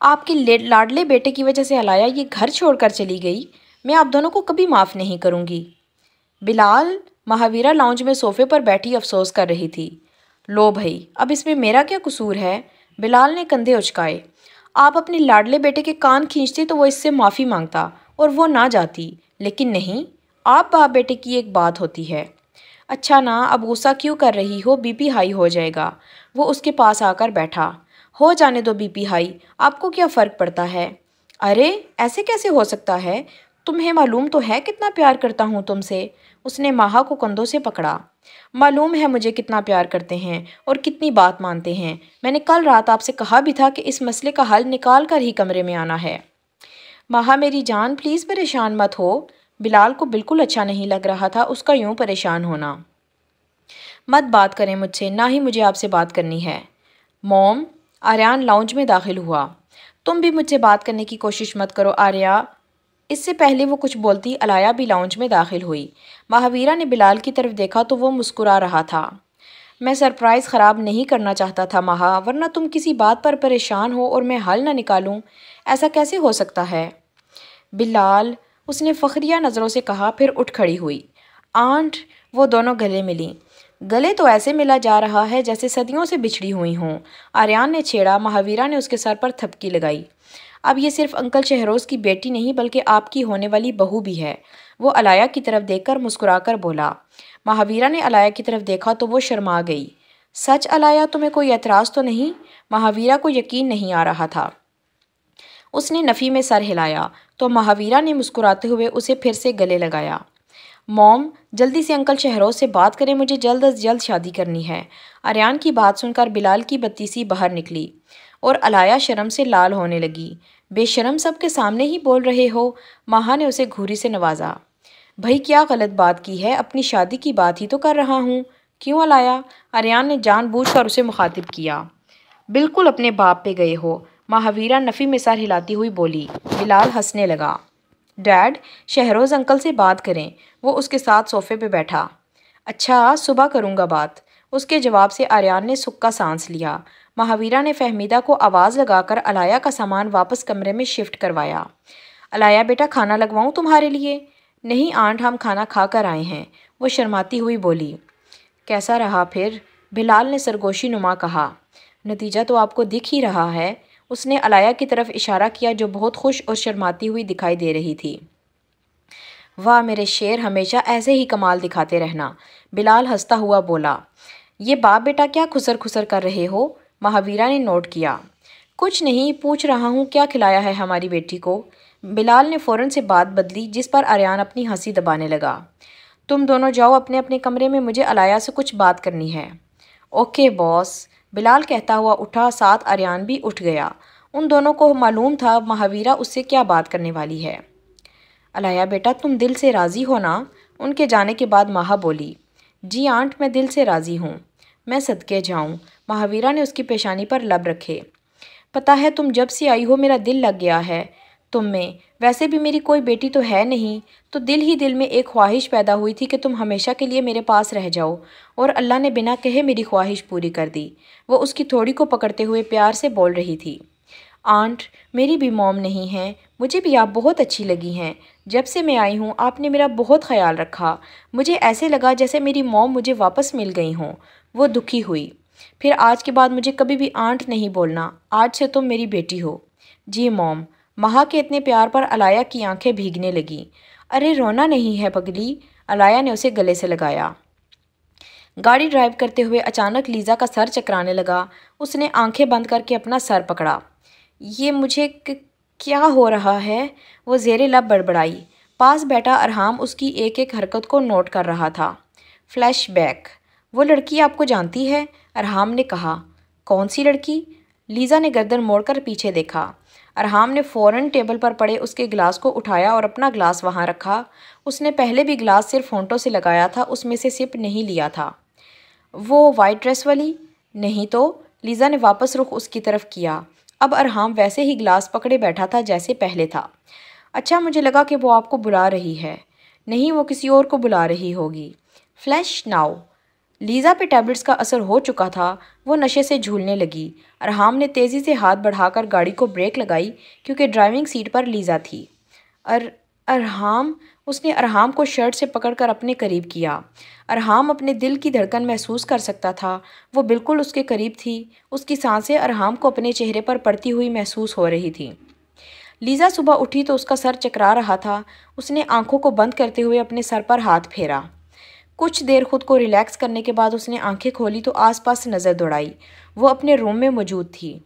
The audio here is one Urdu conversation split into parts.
آپ کے لاڈلے بیٹے کی وجہ سے علایا یہ گھر چھوڑ کر چلی گئی، میں آپ دونوں کو کبھی معاف نہیں کروں گی۔ بلال، مہاویرا لاؤنج میں صوفے پر بیٹھی افسوس کر رہی تھی۔ لو بھائی، اب اس میں میرا کیا قصور ہے؟ بلال نے کندھے اچکائے۔ آپ اپنے لاڈلے بیٹے کے کان کھینچتے تو وہ اس سے معافی مانگتا اور وہ نہ جاتی، لیکن نہیں، آپ باپ بیٹے کی ایک بات ہوتی ہے۔ اچھا نا، اب غصہ کیوں کر رہی ہو؟ بی پی ہائی ہو جائے گا۔ وہ اس کے پاس آ کر بیٹھا۔ ہو جانے دو بی پی ہائی، آپ کو کیا فرق پڑتا ہے؟ ارے ایسے کیسے ہو سکتا ہے؟ تمہیں معلوم تو ہے کتنا پیار کرتا ہوں تم سے۔ اس نے ماہا کو کندھوں سے پکڑا۔ معلوم ہے مجھے کتنا پیار کرتے ہیں اور کتنی بات مانتے ہیں۔ میں نے کل رات آپ سے کہا بھی تھا کہ اس مسئلے کا حل نکال کر ہی کمرے میں آنا ہے۔ ماہا میری جان، پلیز پریشان مت ہو۔ بلال کو بالکل اچھا نہیں لگ رہا تھا اس کا یوں پریشان ہونا۔ مت بات کریں مجھ سے، نہ ہی مجھے آپ سے بات کرنی ہے۔ موم، آریان لاؤنج میں داخل ہوا۔ تم بھی مجھ سے بات کرنے کی کوشش مت کرو آریہ۔ اس سے پہلے وہ کچھ بولتی علایا بھی لاؤنج میں داخل ہوئی۔ مہاویرا نے بلال کی طرف دیکھا تو وہ مسکرا رہا تھا۔ میں سرپرائز خراب نہیں کرنا چاہتا تھا ماہا، ورنہ تم کسی بات پر پریشان ہو اور میں حل نہ نکالوں، ایسا کیسے ہو سکتا ہے؟ بلال، اس نے فخریہ نظروں سے کہا، پھر اٹھ کھڑی ہوئی۔ آنٹ، وہ دونوں گلے ملیں۔ گلے تو ایسے ملا جا رہا ہے جیسے صدیوں سے بچھڑی ہوئی ہوں، آریان نے چھیڑا۔ مہاویرا نے اس کے سر پر تھپکی لگائی۔ اب یہ صرف انکل شہروز کی بیٹی نہیں بلکہ آپ کی ہونے والی بہو بھی ہے۔ وہ علایا کی طرف دیکھ کر مسکرا کر بولا۔ مہاویرا نے علایا کی طرف دیکھا تو وہ شرما گئی۔ سچ علایا، تمہیں کوئی اعتراض تو نہیں؟ مہاویرا کو یقین نہیں آ رہا تھا۔ اس نے نفی میں سر ہلایا تو مہاویرا نے مسکراتے ہوئے اسے پھر سے گلے لگایا۔ موم، جلدی سے انکل شہروز سے بات کریں، مجھے جلد از جلد شادی کرنی ہے۔ آریان کی بات سن کر بلال کی بتی سی باہر نکلی اور علایا شرم سے لال ہونے لگی۔ بے شرم، سب کے سامنے ہی بول رہے ہو؟ ماہا نے اسے گھوری سے نوازا۔ بھائی کیا غلط بات کی ہے؟ اپنی شادی کی بات ہی تو کر رہا ہوں۔ کیوں علایا؟ آریان نے جان بوجھ کر اسے مخاطب کیا۔ بالکل اپنے باپ پہ گئے ہو، مہاویرا نفی میں سر ہلاتی ہوئی بولی۔ بلال ہنسنے لگا۔ ڈیڈ، شہروز انکل سے بات کریں۔ وہ اس کے ساتھ صوفے پہ بیٹھا۔ اچھا، صبح کروں گا بات۔ اس کے جواب سے آریان نے سکا سانس لیا۔ مہاویرا نے فہمیدہ کو آواز لگا کر علایا کا سامان واپس کمرے میں شفٹ کروایا۔ علایا بیٹا، کھانا لگواؤں تمہارے لیے؟ نہیں آنٹ، ہم کھانا کھا کر آئے ہیں، وہ شرماتی ہوئی بولی۔ کیسا رہا پھر؟ بلال نے سرگوشی نما کہا۔ نتیجہ تو آپ کو دکھ ہی رہا ہے، اس نے علایا کی طرف اشارہ کیا جو بہت خوش اور شرماتی ہوئی دکھائی دے رہی تھی۔ واہ میرے شیر، ہمیشہ ایسے ہی کمال دکھاتے رہنا، بلال ہنستا ہوا بولا۔ یہ باپ بیٹا کیا خسر خسر کر رہے ہو؟ مہاویرا نے نوٹ کیا۔ کچھ نہیں، پوچھ رہا ہوں کیا کھلایا ہے ہماری بیٹی کو؟ بلال نے فوراً سے بات بدلی، جس پر آریان اپنی ہنسی دبانے لگا۔ تم دونوں جاؤ اپنے اپنے کمرے میں، مجھے علایا سے کچھ بات کرنی ہے۔ اوکے باس، بلال کہتا ہوا اٹھا، ساتھ آریان بھی اٹھ گیا۔ ان دونوں کو معلوم تھا مہاویرا اس سے کیا بات کرنے والی ہے۔ علایا بیٹا، تم دل سے راضی ہو نا؟ ان کے جانے کے بعد ماہا بولی۔ جی آنٹ، میں دل سے راضی ہوں۔ میں صدقے جاؤں، مہاویرا نے اس کی پیشانی پر لب رکھے۔ پتہ ہے تم جب سے آئی ہو میرا دل لگ گیا ہے تم میں، ویسے بھی میری کوئی بیٹی تو ہے نہیں، تو دل ہی دل میں ایک خواہش پیدا ہوئی تھی کہ تم ہمیشہ کے لیے میرے پاس رہ جاؤ، اور اللہ نے بنا کہے میری خواہش پوری کر دی۔ وہ اس کی تھوڑی کو پکڑتے ہوئے پیار سے بول رہی تھی۔ آنٹ، میری بھی موم نہیں ہیں، مجھے بھی آپ بہت اچھی لگی ہیں۔ جب سے میں آئی ہوں آپ نے میرا بہت خیال رکھا، مجھے ایسے لگا جیسے میری موم مجھے واپس مل گئی ہوں۔ وہ دکھی ہوئی۔ پھر آج کے بعد مجھے کبھی بھی آنٹ نہیں بولنا، آج سے تم میری بیٹی ہو۔ جی موم۔ ماہا کے اتنے پیار پر علایا کی آنکھیں بھیگنے لگیں۔ ارے رونا نہیں ہے پگلی، علایا نے اسے گلے سے لگایا۔ گاڑی ڈرائیو کرتے ہوئے اچانک لیزا کا سر چکرانے لگا۔ اس نے آنکھیں بند کر کے اپنا سر پکڑا۔ یہ مجھے کیا ہو رہا ہے؟ وہ زیر لب بڑبڑائی۔ پاس بیٹھا ارحام اس کی ایک ایک حرکت کو نوٹ کر رہا تھا۔ Flashback. وہ لڑکی آپ کو جانتی ہے؟ ارحام نے کہا۔ کون سی لڑکی؟ لیزا نے گردن موڑ کر پیچھے دیکھا۔ ارحام نے فوراً ٹیبل پر پڑے اس کے گلاس کو اٹھایا اور اپنا گلاس وہاں رکھا۔ اس نے پہلے بھی گلاس صرف ہونٹوں سے لگایا تھا، اس میں سے سپ نہیں لیا تھا۔ وہ وائٹ ڈریس والی؟ نہیں تو، لیزا نے واپس رخ اس کی طرف کیا۔ اب ارحام ویسے ہی گلاس پکڑے بیٹھا تھا جیسے پہلے تھا۔ اچھا، مجھے لگا کہ وہ آپ کو بلا رہی ہے۔ نہیں، وہ کسی اور کو بلا رہی ہوگی۔ Flash now. لیزا پہ ٹیبلٹس کا اثر ہو چکا تھا، وہ نشے سے جھولنے لگی۔ ارحام نے تیزی سے ہاتھ بڑھا کر گاڑی کو بریک لگائی کیونکہ ڈرائیونگ سیٹ پر لیزا تھی۔ ارحام اس نے ارحام کو شرٹ سے پکڑ کر اپنے قریب کیا۔ ارحام اپنے دل کی دھڑکن محسوس کر سکتا تھا، وہ بالکل اس کے قریب تھی۔ اس کی سانسیں ارحام کو اپنے چہرے پر پڑتی ہوئی محسوس ہو رہی تھیں۔ لیزا صبح اٹھی تو اس کا سر چکرا رہا تھا۔ اس نے آنکھوں کو بند کرتے ہوئے اپنے سر پر ہاتھ پھیرا۔ کچھ دیر خود کو ریلیکس کرنے کے بعد اس نے آنکھیں کھولی تو آس پاس نظر دوڑائی۔ وہ اپنے روم میں موجود تھی۔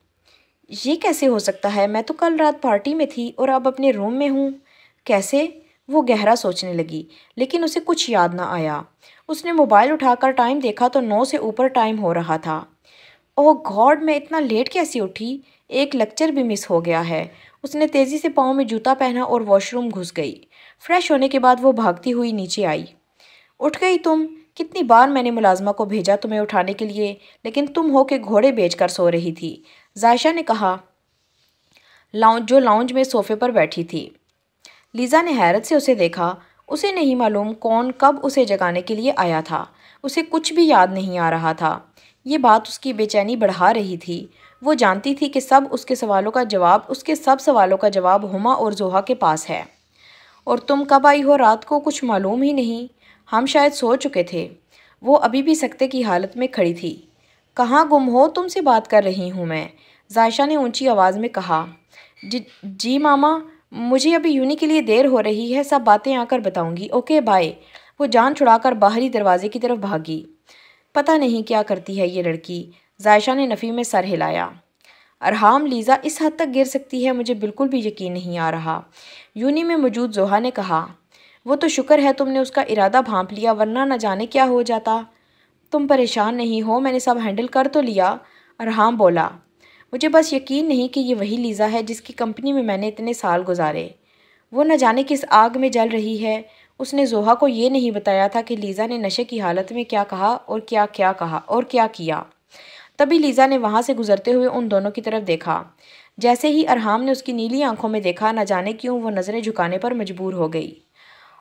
یہ کیسے ہو سکتا ہے؟ میں تو کل رات پارٹی میں تھی اور اب اپنے روم میں ہوں۔ کیسے؟ وہ گہرا سوچنے لگی، لیکن اسے کچھ یاد نہ آیا۔ اس نے موبائل اٹھا کر ٹائم دیکھا تو 9 سے اوپر ٹائم ہو رہا تھا۔ اوہ گاڈ، میں اتنا لیٹ کیسے اٹھی؟ ایک لیکچر بھی مس ہو گیا ہے۔ اس نے تیزی سے پاؤں میں جوتا پہنا اور واش روم گھس گئی۔ فریش ہونے کے بعد وہ بھاگتی ہوئی نیچے آئی۔ اٹھ گئی تم؟ کتنی بار میں نے ملازمہ کو بھیجا تمہیں اٹھانے کے لیے، لیکن تم ہو کہ گھوڑے بیچ کر سو رہی تھی، زائشہ نے کہا، جو لاؤنج میں صوفے پر بیٹھی تھی۔ لیزا نے حیرت سے اسے دیکھا۔ اسے نہیں معلوم کون کب اسے جگانے کے لیے آیا تھا۔ اسے کچھ بھی یاد نہیں آ رہا تھا۔ یہ بات اس کی بے چینی بڑھا رہی تھی۔ وہ جانتی تھی کہ اس کے سب سوالوں کا جواب ہما اور زوہا کے پاس ہے۔ اور تم کب آئی ہو رات کو؟ کچھ معلوم ہی نہیں۔ ہم شاید سو چکے تھے۔ وہ ابھی بھی سکتے کی حالت میں کھڑی تھی۔ کہاں گم ہو؟ تم سے بات کر رہی ہوں میں، زائشہ نے اونچی آواز میں کہا۔ جی ماما، مجھے ابھی یونی کے لیے دیر ہو رہی ہے، سب باتیں آ کر بتاؤں گی، اوکے بائے۔ وہ جان چھڑا کر باہری دروازے کی طرف بھاگی۔ پتہ نہیں کیا کرتی ہے یہ لڑکی، زائشہ نے نفی میں سر ہلایا۔ ارحام، لیزا اس حد تک گر سکتی ہے، مجھے بالکل بھی یقین نہیں آ رہا، یونی میں موجود زوہا نے کہا۔ وہ تو شکر ہے تم نے اس کا ارادہ بھانپ لیا، ورنہ نہ جانے کیا ہو جاتا۔ تم پریشان نہیں ہو، میں نے سب ہینڈل کر تو لیا، ارحام بولا۔ مجھے بس یقین نہیں کہ یہ وہی لیزا ہے جس کی کمپنی میں نے اتنے سال گزارے۔ وہ نہ جانے کس آگ میں جل رہی ہے۔ اس نے زوہا کو یہ نہیں بتایا تھا کہ لیزا نے نشے کی حالت میں کیا کہا اور کیا کیا۔ تبھی لیزا نے وہاں سے گزرتے ہوئے ان دونوں کی طرف دیکھا۔ جیسے ہی ارحام نے اس کی نیلی آنکھوں میں دیکھا، نہ جانے کیوں وہ نظریں جھکانے پر مجبور ہو گئی۔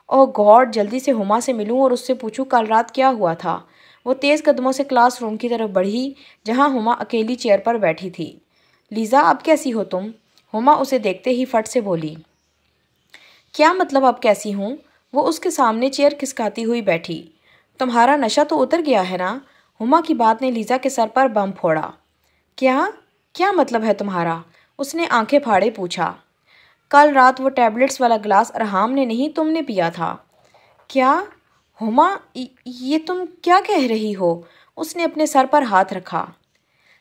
اوہ گاڈ، جلدی سے ہما سے ملوں اور اس سے پوچھوں کل رات کیا ہوا تھا۔ وہ تیز قدموں سے کلاس روم کی طرف بڑھی جہاں ہما اکیلی چیئر پر بیٹھی تھی۔ لیزا، اب کیسی ہو تم؟ ہما اسے دیکھتے ہی فٹ سے بولی۔ کیا مطلب اب کیسی ہوں؟ وہ اس کے سامنے چیئر کھسکاتی ہوئی بیٹھی۔ تمہارا نشہ تو اتر گیا ہے نا؟ ہما کی بات نے لیزا کے سر پر بم پھوڑا۔ کیا مطلب ہے تمہارا؟ اس نے آنکھیں پھاڑے پوچھا۔ کل رات وہ ٹیبلٹس والا گلاس ارحام نے نہیں تم نے پیا تھا۔ کیا؟ ہما، یہ تم کیا کہہ رہی ہو؟ اس نے اپنے سر پر ہاتھ رکھا۔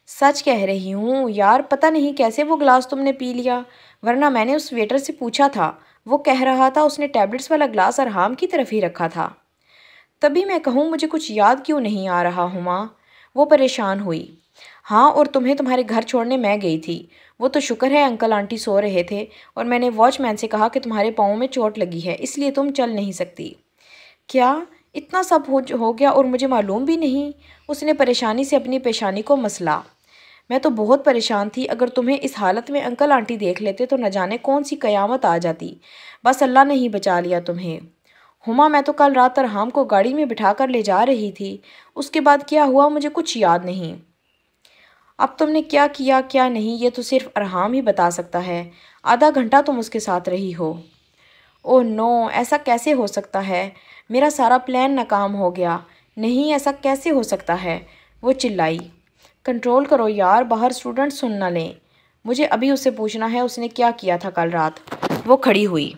سچ کہہ رہی ہوں یار، پتہ نہیں کیسے وہ گلاس تم نے پی لیا، ورنہ میں نے اس ویٹر سے پوچھا تھا، وہ کہہ رہا تھا اس نے ٹیبلٹس والا گلاس ارحام کی طرف ہی رکھا تھا۔ تبھی میں کہوں مجھے کچھ یاد کیوں نہیں آ رہا ہما؟ وہ پریشان ہوئی۔ ہاں، اور تمہارے گھر چھوڑنے میں گئی تھی۔ وہ تو شکر ہے انکل آنٹی سو رہے تھے اور میں نے واچ مین سے کہا کہ تمہارے پاؤں میں چوٹ لگی ہے، اس لیے تم چل نہیں سکتی۔ کیا؟ اتنا سب ہو گیا اور مجھے معلوم بھی نہیں؟ اس نے پریشانی سے اپنی پیشانی کو مسلا۔ میں تو بہت پریشان تھی، اگر تمہیں اس حالت میں انکل آنٹی دیکھ لیتے تو نہ جانے کون سی قیامت آ جاتی، بس اللہ نے ہی بچا لیا تمہیں۔ ہما، میں تو کل رات ارحام کو گاڑی میں بٹھا کر لے جا رہی تھی، اس کے بعد کیا ہوا مجھے کچھ یاد نہیں۔ اب تم نے کیا کیا کیا نہیں یہ تو صرف ارحام ہی بتا سکتا ہے، آدھا گھنٹہ تم اس کے ساتھ رہی ہو۔ اوہ نو، ایسا کیسے ہو سکتا ہے؟ میرا سارا پلان ناکام ہو گیا۔ نہیں، ایسا کیسے ہو سکتا ہے؟ وہ چلائی۔ کنٹرول کرو یار، باہر اسٹوڈنٹ سن نہ لیں۔ مجھے ابھی اس سے پوچھنا ہے اس نے کیا کیا تھا کل رات۔ وہ کھڑی ہوئی۔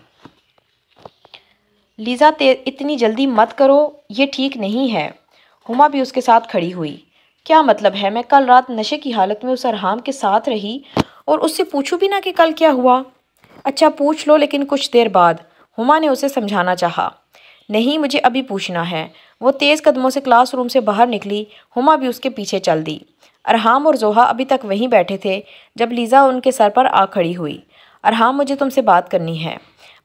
لیزا، اتنی جلدی مت کرو، یہ ٹھیک نہیں ہے۔ ہما بھی اس کے ساتھ کھڑی ہوئی۔ کیا مطلب ہے؟ میں کل رات نشے کی حالت میں اس ارحام کے ساتھ رہی اور اس سے پوچھوں بھی نہ کہ کل کیا ہوا؟ اچھا پوچھ لو، لیکن کچھ دیر بعد، ہما نے اسے سمجھانا چاہا۔ نہیں، مجھے ابھی پوچھنا ہے۔ وہ تیز قدموں سے کلاس روم سے باہر نکلی، ہما بھی اس کے پیچھے چل دی۔ ارحام اور زوہا ابھی تک وہیں بیٹھے تھے جب لیزا ان کے سر پر آ کھڑی ہوئی۔ ارحام، مجھے تم سے بات کرنی ہے،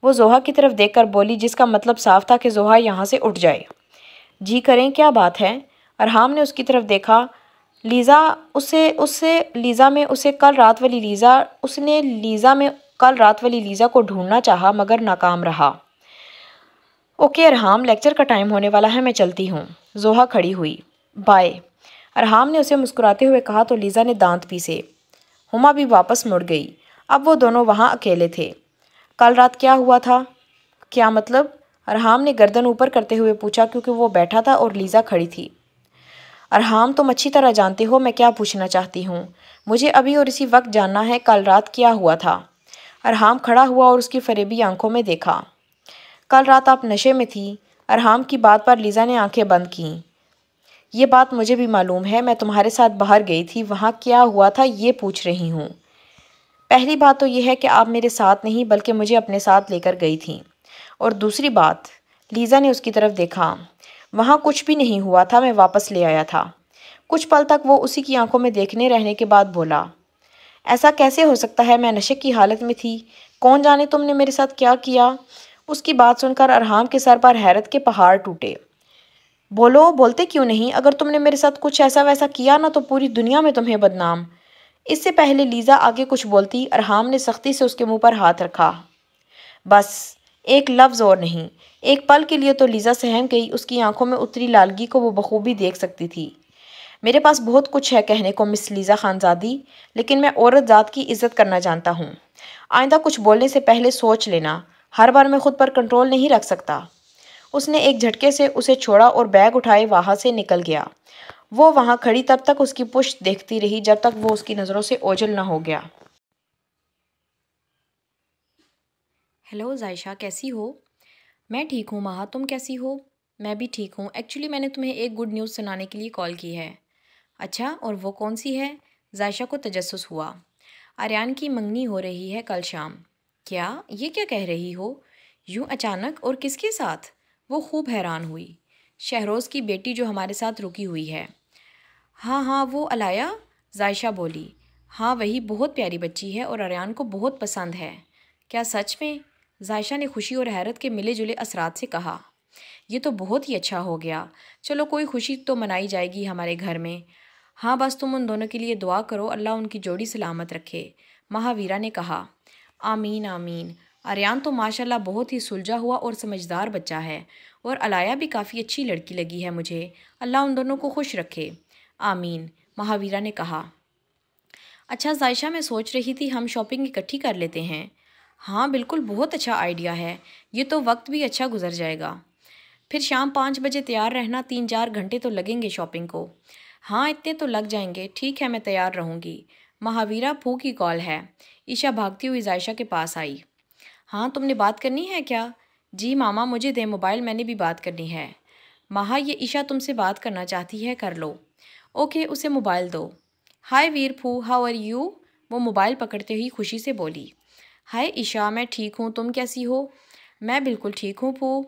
وہ زوہا کی طرف دیکھ کر بولی، جس کا مطلب صاف تھا کہ زوہا یہاں سے اٹھ جائے۔ جی کریں، کیا بات ہے؟ ارحام نے اس کی طرف دیکھا۔ لیزا میں کل رات والی لیزا کو ڈھونڈنا چاہا مگر ناکام رہا۔ اوکے ارحام، لیکچر کا ٹائم ہونے والا ہے، میں چلتی ہوں۔ زوہا کھڑی ہوئی۔ بائے۔ ارحام نے اسے مسکراتے ہوئے کہا تو لیزا نے دانت پیسے۔ ہما بھی واپس مڑ گئی۔ اب وہ دونوں وہاں اکیلے تھے۔ کل رات کیا ہوا تھا؟ کیا مطلب؟ ارحام نے گردن اوپر کرتے ہوئے پوچھا کیونکہ وہ بیٹھا تھا اور لیزا کھڑی تھی۔ ارحام تم اچھی طرح جانتے ہو میں کیا پوچھنا چاہتی ہوں۔ مجھے ابھی اور اسی وقت جاننا ہے کل رات کیا ہوا تھا۔ ارحام کھڑا ہوا اور اس کی فریبی آنکھوں میں دیکھا۔ کل رات آپ نشے میں تھی۔ ارحام کی بات پر لیزا نے آنکھیں بند کیں۔ یہ بات مجھے بھی معلوم ہے، میں تمہارے ساتھ باہر گئی تھی، وہاں کیا ہوا تھا یہ پوچھ رہی ہوں۔ پہلی بات تو یہ ہے کہ آپ میرے ساتھ نہیں بلکہ مجھے اپنے ساتھ لے کر گئی تھیں، اور دوسری بات، لیزا نے اس کی طرف دیکھا، وہاں کچھ بھی نہیں ہوا تھا، میں واپس لے آیا تھا۔ کچھ پل تک وہ اسی کی آنکھوں میں دیکھنے رہنے کے بعد بولا، ایسا کیسے ہو سکتا ہے؟ میں نشے کی حالت میں تھی، کون جانے تم نے میرے ساتھ کیا کیا؟ اس کی بات سن کر ارحام کے سر پر حیرت کے پہاڑ ٹوٹے۔ بولو، بولتے کیوں نہیں؟ اگر تم نے میرے ساتھ کچھ ایسا ویسا کیا نا تو پوری دنیا میں تمہیں بدنام۔ اس سے پہلے لیزا آگے کچھ بولتی، ارحام نے سختی سے اس کے منہ پر ہاتھ رکھا۔ بس ایک لفظ اور نہیں۔ ایک پل کے لیے تو لیزا سہم گئی، اس کی آنکھوں میں اتری لالگی کو وہ بخوبی دیکھ سکتی تھی۔ میرے پاس بہت کچھ ہے کہنے کو مس لیزا خانزادی، لیکن میں عورت ذات کی عزت کرنا جانتا ہوں۔ آئندہ کچھ بولنے سے پہلے سوچ لینا، ہر بار میں خود پر کنٹرول نہیں رکھ سکتا۔ اس نے ایک جھٹکے سے اسے چھوڑا اور بیگ اٹھائے وہاں سے نکل گیا۔ وہ وہاں کھڑی تب تک اس کی پشت دیکھتی رہی جب تک وہ اس کی نظروں سے اوجھل نہ ہو گیا۔ ہیلو زائشہ، کیسی ہو؟ میں ٹھیک ہوں مہا، تم کیسی ہو؟ میں بھی ٹھیک ہوں۔ ایکچولی میں نے تمہیں ایک گڈ نیوز سنانے کے لیے کال کی ہے۔ اچھا، اور وہ کون سی ہے؟ زائشہ کو تجسس ہوا۔ آریان کی منگنی ہو رہی ہے کل شام۔ کیا؟ یہ کیا کہہ رہی ہو؟ یوں اچانک، اور کس کے ساتھ؟ وہ خوب حیران ہوئی۔ شہروز کی بیٹی جو ہمارے ساتھ رکی ہوئی ہے۔ ہاں ہاں، وہ علایا؟ زائشہ بولی۔ ہاں وہی، بہت پیاری بچی ہے اور آریان کو بہت پسند ہے۔ کیا سچ میں؟ زائشہ نے خوشی اور حیرت کے ملے جلے اثرات سے کہا۔ یہ تو بہت ہی اچھا ہو گیا، چلو کوئی خوشی تو منائی جائے گی ہمارے گھر میں۔ ہاں بس تم ان دونوں کے لیے دعا کرو، اللہ ان کی جوڑی سلامت رکھے، مہاویرا نے کہا۔ آمین آمین۔ آریان تو ماشاءاللہ بہت ہی سلجھا ہوا اور سمجھدار بچہ ہے، اور علایا بھی کافی اچھی لڑکی لگی ہے مجھے، اللہ ان دونوں کو خوش رکھے۔ آمین، مہاویرا نے کہا۔ اچھا زائشہ، میں سوچ رہی تھی ہم شاپنگ اکٹھی کر لیتے ہیں۔ ہاں بالکل، بہت اچھا آئیڈیا ہے، یہ تو وقت بھی اچھا گزر جائے گا۔ پھر شام 5 بجے تیار رہنا، 3-4 گھنٹے تو لگیں گے شاپنگ کو۔ ہاں اتنے تو لگ جائیں گے، ٹھیک ہے میں تیار رہوں گی۔ مہاویرا پھو کی کال ہے۔ عشا بھاگتی ہوئی زائشہ کے پاس آئی۔ ہاں تم نے بات کرنی ہے کیا؟ جی ماما مجھے دے موبائل، میں نے بھی بات کرنی ہے۔ ماہا یہ عشا تم سے بات کرنا چاہتی ہے، کر لو۔ اوکے، اسے موبائل دو۔ ہائے ویر پھو، ہاؤ آر یو؟ وہ موبائل پکڑتے ہوئی خوشی سے بولی۔ ہائے عشا، میں ٹھیک ہوں، تم کیسی ہو؟ میں بالکل ٹھیک ہوں پھو۔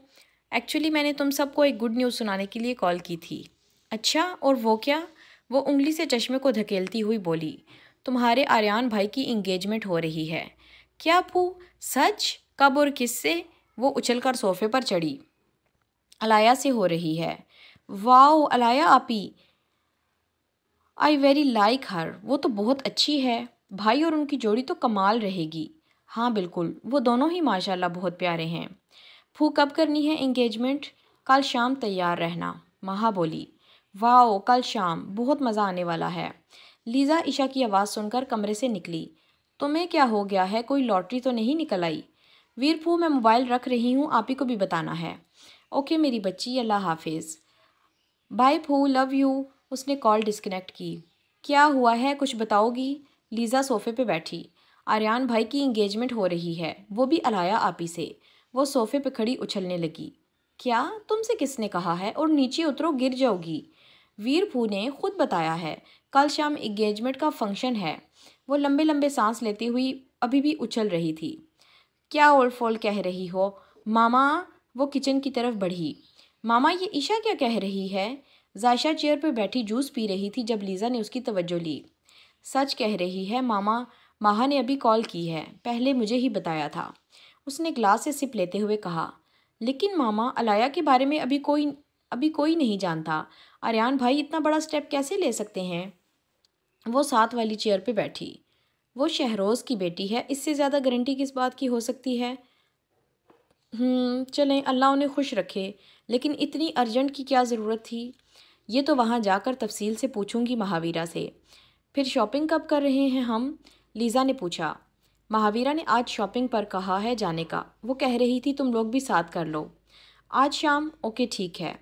ایکچولی میں نے تم سب کو ایک گڈ نیوز سنانے کے لیے کال کی تھی۔ اچھا، اور وہ کیا؟ وہ انگلی سے چشمے کو دھکیلتی ہوئی بولی، تمہارے آریان بھائی کی انگیجمنٹ ہو رہی ہے۔ کیا پھو؟ سچ؟ کب اور کس سے؟ وہ اچھل کر صوفے پر چڑھی۔ علایا سے ہو رہی ہے۔ واو، علایا آپی، آئی ویری لائک ہر، وہ تو بہت اچھی ہے، بھائی اور ان کی جوڑی تو کمال رہے گی۔ ہاں بالکل، وہ دونوں ہی ماشاءاللہ بہت پیارے ہیں۔ پھو کب کرنی ہے انگیجمنٹ؟ کل شام تیار رہنا، مہا بولی۔ واو، کل شام، بہت مزہ آنے والا ہے۔ لیزا عشا کی آواز سن کر کمرے سے نکلی۔ تمہیں کیا ہو گیا ہے، کوئی لاٹری تو نہیں نکل آئی؟ ویر پھو میں موبائل رکھ رہی ہوں، آپی کو بھی بتانا ہے۔ اوکے میری بچی، اللہ حافظ۔ Bye پھو، love you. اس نے کال ڈسکنیکٹ کی۔ کیا ہوا ہے، کچھ بتاؤ گی؟ لیزا صوفے پہ بیٹھی۔ آریان بھائی کی انگیجمنٹ ہو رہی ہے، وہ بھی علایا آپی سے۔ وہ صوفے پہ کھڑی اچھلنے لگی۔ کیا؟ تم سے کس نے کہا ہے؟ اور نیچے اترو، گر جاؤ گی۔ ویر پھو نے خود بتایا ہے، کل شام انگیجمنٹ کا فنکشن ہے۔ وہ لمبے لمبے سانس لیتی ہوئی ابھی بھی اچھل رہی تھی۔ کیا اول فول کہہ رہی ہو ماما؟ وہ کچن کی طرف بڑھی۔ ماما یہ عشا کیا کہہ رہی ہے؟ زائشہ چیئر پہ بیٹھی جوس پی رہی تھی جب لیزا نے اس کی توجہ لی۔ سچ کہہ رہی ہے ماما، ماہا نے ابھی کال کی ہے، پہلے مجھے ہی بتایا تھا۔ اس نے گلاس سے سپ لیتے ہوئے کہا۔ لیکن ماما، علایا کے بارے میں ابھی کوئی نہیں جانتا، آریان بھائی اتنا بڑا سٹیپ کیسے لے سکتے ہیں؟ وہ ساتھ والی چیئر پہ بیٹھی۔ وہ شہروز کی بیٹی ہے، اس سے زیادہ گارنٹی کس بات کی ہو سکتی ہے؟ چلیں، اللہ انہیں خوش رکھے، لیکن اتنی ارجنٹ کی کیا ضرورت تھی؟ یہ تو وہاں جا کر تفصیل سے پوچھوں گی مہاویرا سے۔ پھر شاپنگ کب کر رہے ہیں ہم؟ لیزا نے پوچھا۔ مہاویرا نے آج شاپنگ پر کہا ہے جانے کا، وہ کہہ رہی تھی تم لوگ بھی ساتھ کر لو۔ آج شام؟ اوکے ٹھیک ہے۔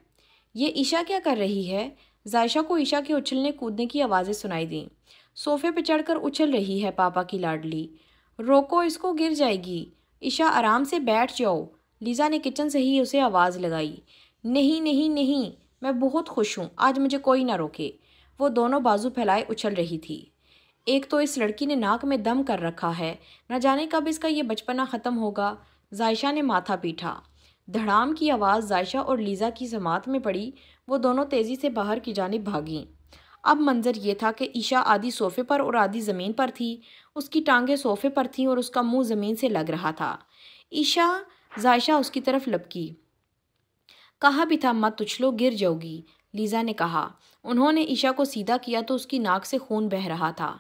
یہ عشا کیا کر رہی ہے؟ ذائشہ کو عشا کے اچھلنے کودنے کی آوازیں سنائی دیں۔ صوفے پہ چڑھ کر اچھل رہی ہے پاپا کی لاڈلی۔ روکو اس کو، گر جائے گی۔ عشا آرام سے بیٹھ جاؤ۔ لیزا نے کچن سے ہی اسے آواز لگائی۔ نہیں نہیں نہیں، میں بہت خوش ہوں، آج مجھے کوئی نہ روکے۔ وہ دونوں بازو پھیلائے اچھل رہی تھی۔ ایک تو اس لڑکی نے ناک میں دم کر رکھا ہے، نہ جانے کب اس کا یہ بچپنا ختم ہوگا۔ ذائشہ نے ماتھا پیٹا۔ دھڑام کی آواز ذائشہ اور لیزا کی سماعت میں پڑی۔ وہ دونوں تیزی سے باہر کی جانب بھاگیں۔ اب منظر یہ تھا کہ عشا آدھی صوفے پر اور آدھی زمین پر تھی۔ اس کی ٹانگیں صوفے پر تھیں اور اس کا منہ زمین سے لگ رہا تھا۔ عشا! ذائشہ اس کی طرف لپکی۔ کہا بھی تھا مت اچھلو، گر جاؤ گی، لیزا نے کہا۔ انہوں نے عشا کو سیدھا کیا تو اس کی ناک سے خون بہہ رہا تھا۔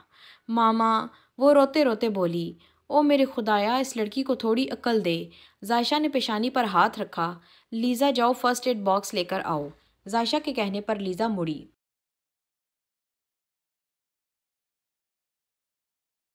ماما! وہ روتے روتے بولی۔ او میرے خدایا، اس لڑکی کو تھوڑی عقل دے۔ ذائشہ نے پیشانی پر ہاتھ رکھا۔ لیزا جاؤ فرسٹ ایڈ باکس لے کر آؤ۔ ذائشہ کے کہنے پر لیزا مڑی۔